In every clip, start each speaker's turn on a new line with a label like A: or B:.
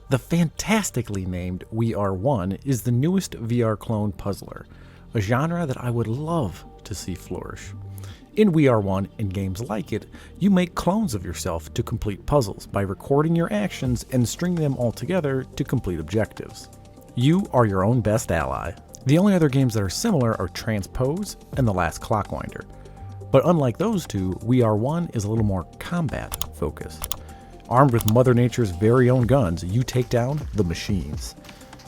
A: The fantastically named We Are One is the newest VR clone puzzler, a genre that I would love to see flourish. In We Are One and games like it, you make clones of yourself to complete puzzles by recording your actions and stringing them all together to complete objectives. You are your own best ally. The only other games that are similar are Transpose and The Last Clockwinder. But unlike those two, We Are One is a little more combat focused. Armed with Mother Nature's very own guns, you take down the machines.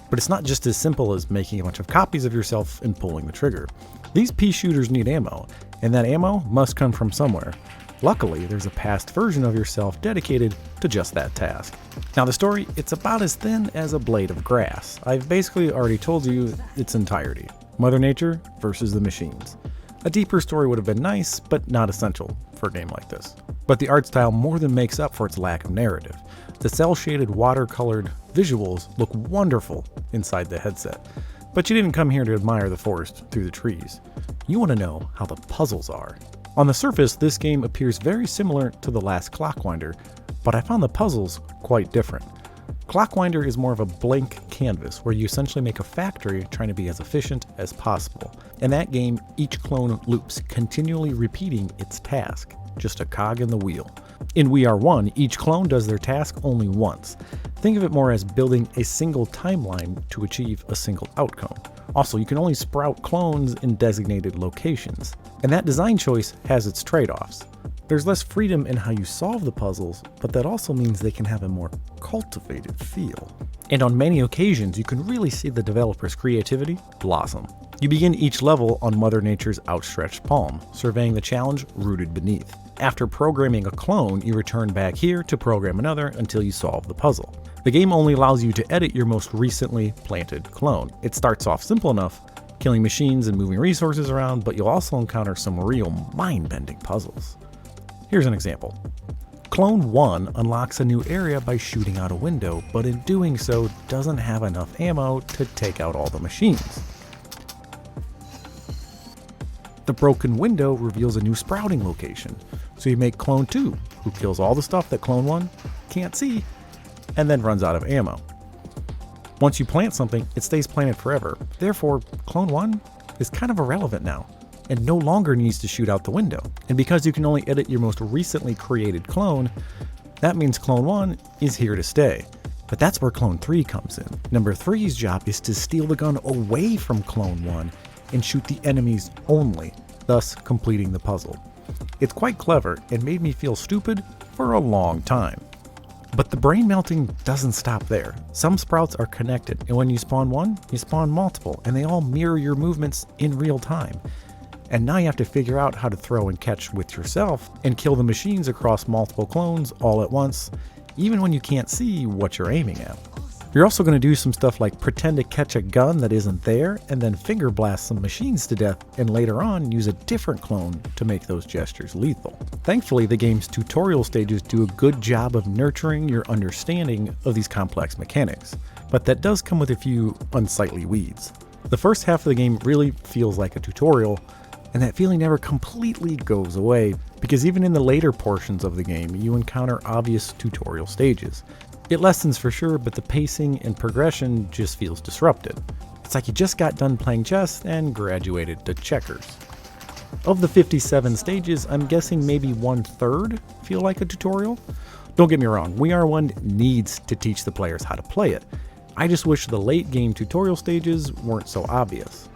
A: But it's not just as simple as making a bunch of copies of yourself and pulling the trigger. These pea shooters need ammo, and that ammo must come from somewhere. Luckily, there's a past version of yourself dedicated to just that task. Now the story, it's about as thin as a blade of grass. I've basically already told you its entirety. Mother Nature versus the machines. A deeper story would have been nice, but not essential for a game like this. But the art style more than makes up for its lack of narrative. The cel-shaded, watercolored visuals look wonderful inside the headset. But you didn't come here to admire the forest through the trees. You want to know how the puzzles are. On the surface, this game appears very similar to The Last Clockwinder, but I found the puzzles quite different. Clockwinder is more of a blank canvas where you essentially make a factory trying to be as efficient as possible. In that game, each clone loops, continually repeating its task, just a cog in the wheel. In We Are One, each clone does their task only once. Think of it more as building a single timeline to achieve a single outcome. Also, you can only sprout clones in designated locations, and that design choice has its trade-offs. There's less freedom in how you solve the puzzles, but that also means they can have a more cultivated feel. And on many occasions, you can really see the developer's creativity blossom. You begin each level on Mother Nature's outstretched palm, surveying the challenge rooted beneath. After programming a clone, you return back here to program another until you solve the puzzle. The game only allows you to edit your most recently planted clone. It starts off simple enough, killing machines and moving resources around, but you'll also encounter some real mind-bending puzzles. Here's an example. Clone 1 unlocks a new area by shooting out a window, but in doing so doesn't have enough ammo to take out all the machines. The broken window reveals a new sprouting location, so you make Clone 2, who kills all the stuff that Clone 1 can't see, and then runs out of ammo. Once you plant something, it stays planted forever. Therefore, Clone 1 is kind of irrelevant now, and no longer needs to shoot out the window. And because you can only edit your most recently created clone, that means Clone 1 is here to stay. But that's where Clone 3 comes in. Number 3's job is to steal the gun away from Clone 1 and shoot the enemies only, thus completing the puzzle. It's quite clever and made me feel stupid for a long time. But the brain melting doesn't stop there. Some sprouts are connected, and when you spawn one, you spawn multiple, and they all mirror your movements in real time. And now you have to figure out how to throw and catch with yourself and kill the machines across multiple clones all at once, even when you can't see what you're aiming at. You're also going to do some stuff like pretend to catch a gun that isn't there and then finger blast some machines to death and later on use a different clone to make those gestures lethal. Thankfully, the game's tutorial stages do a good job of nurturing your understanding of these complex mechanics, but that does come with a few unsightly weeds. The first half of the game really feels like a tutorial, and that feeling never completely goes away, because even in the later portions of the game, you encounter obvious tutorial stages. It lessens for sure, but the pacing and progression just feels disrupted. It's like you just got done playing chess and graduated to checkers. Of the 57 stages, I'm guessing maybe 1/3 feel like a tutorial. Don't get me wrong, We Are One needs to teach the players how to play it. I just wish the late game tutorial stages weren't so obvious.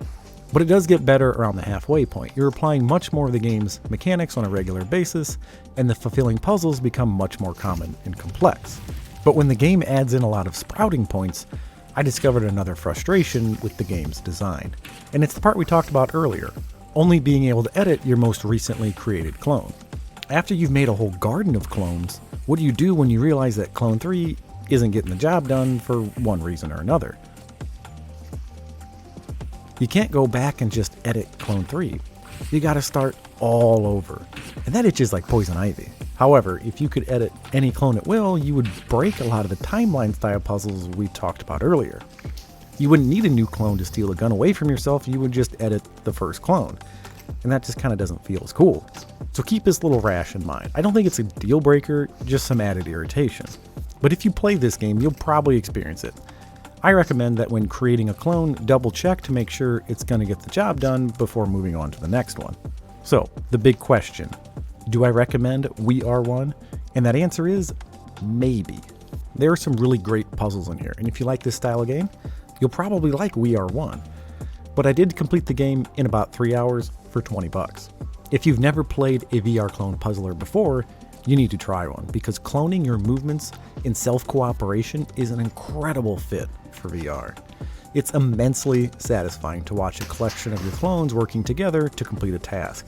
A: But it does get better around the halfway point. You're applying much more of the game's mechanics on a regular basis, and the fulfilling puzzles become much more common and complex. But when the game adds in a lot of sprouting points, I discovered another frustration with the game's design. And it's the part we talked about earlier, only being able to edit your most recently created clone. After you've made a whole garden of clones, what do you do when you realize that Clone 3 isn't getting the job done for one reason or another? You can't go back and just edit Clone 3. You gotta start all over. And that itches like poison ivy. However, if you could edit any clone at will, you would break a lot of the timeline style puzzles we talked about earlier. You wouldn't need a new clone to steal a gun away from yourself, you would just edit the first clone. And that just kind of doesn't feel as cool. So keep this little rash in mind. I don't think it's a deal breaker, just some added irritation. But if you play this game, you'll probably experience it. I recommend that when creating a clone, double check to make sure it's going to get the job done before moving on to the next one. So, the big question, do I recommend We Are One? And that answer is maybe. There are some really great puzzles in here, and if you like this style of game, you'll probably like We Are One. But I did complete the game in about 3 hours for $20. If you've never played a VR clone puzzler before, you need to try one, because cloning your movements in self-cooperation is an incredible fit for VR. It's immensely satisfying to watch a collection of your clones working together to complete a task.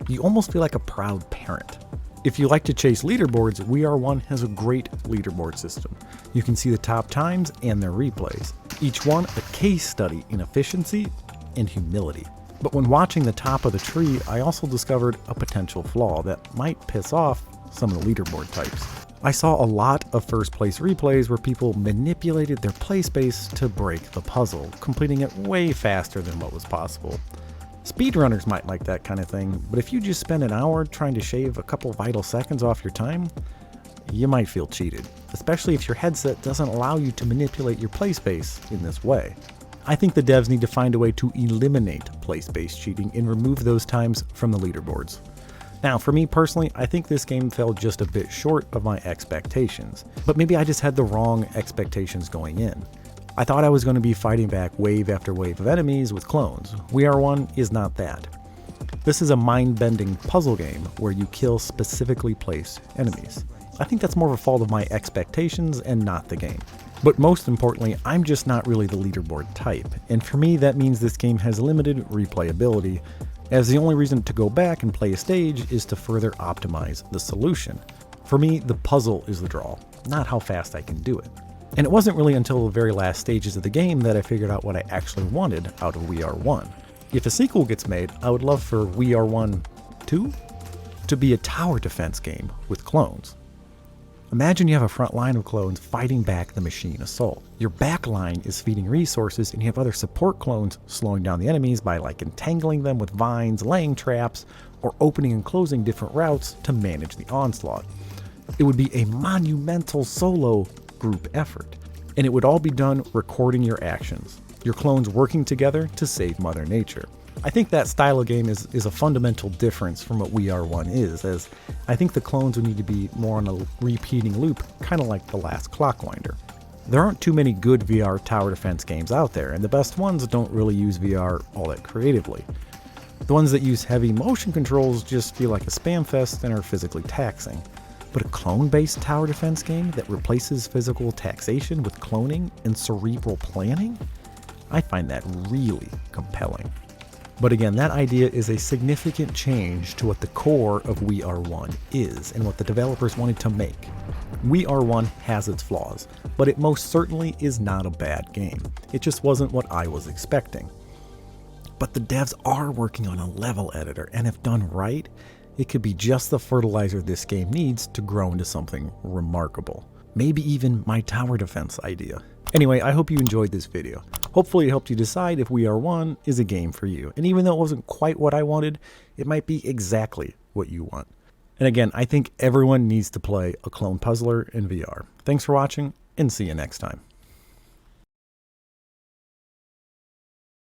A: You almost feel like a proud parent. If you like to chase leaderboards, We Are One has a great leaderboard system. You can see the top times and their replays, each one a case study in efficiency and humility. But when watching the top of the tree, I also discovered a potential flaw that might piss off some of the leaderboard types. I saw a lot of first place replays where people manipulated their play space to break the puzzle, completing it way faster than what was possible. Speedrunners might like that kind of thing, but if you just spend an hour trying to shave a couple vital seconds off your time, you might feel cheated, especially if your headset doesn't allow you to manipulate your play space in this way. I think the devs need to find a way to eliminate play space cheating and remove those times from the leaderboards. Now, for me personally, I think this game fell just a bit short of my expectations, but maybe I just had the wrong expectations going in. I thought I was going to be fighting back wave after wave of enemies with clones. We Are One is not that. This is a mind-bending puzzle game where you kill specifically placed enemies. I think that's more of a fault of my expectations and not the game. But most importantly, I'm just not really the leaderboard type, and for me that means this game has limited replayability, as the only reason to go back and play a stage is to further optimize the solution. For me, the puzzle is the draw, not how fast I can do it. And it wasn't really until the very last stages of the game that I figured out what I actually wanted out of We Are One. If a sequel gets made, I would love for We Are One 2 to be a tower defense game with clones. Imagine you have a front line of clones fighting back the machine assault. Your back line is feeding resources, and you have other support clones slowing down the enemies by entangling them with vines, laying traps, or opening and closing different routes to manage the onslaught. It would be a monumental solo group effort, and it would all be done recording your actions, your clones working together to save Mother Nature. I think that style of game is a fundamental difference from what We Are One is, as I think the clones would need to be more on a repeating loop, kind of like The Last Clockwinder. There aren't too many good VR tower defense games out there, and the best ones don't really use VR all that creatively. The ones that use heavy motion controls just feel like a spam fest and are physically taxing. But a clone-based tower defense game that replaces physical taxation with cloning and cerebral planning? I find that really compelling. But again, that idea is a significant change to what the core of We Are One is and what the developers wanted to make. We Are One has its flaws, but it most certainly is not a bad game. It just wasn't what I was expecting. But the devs are working on a level editor, and if done right, it could be just the fertilizer this game needs to grow into something remarkable. Maybe even my tower defense idea. Anyway, I hope you enjoyed this video. Hopefully it helped you decide if We Are One is a game for you. And even though it wasn't quite what I wanted, it might be exactly what you want. And again, I think everyone needs to play a clone puzzler in VR. Thanks for watching, and see you next time.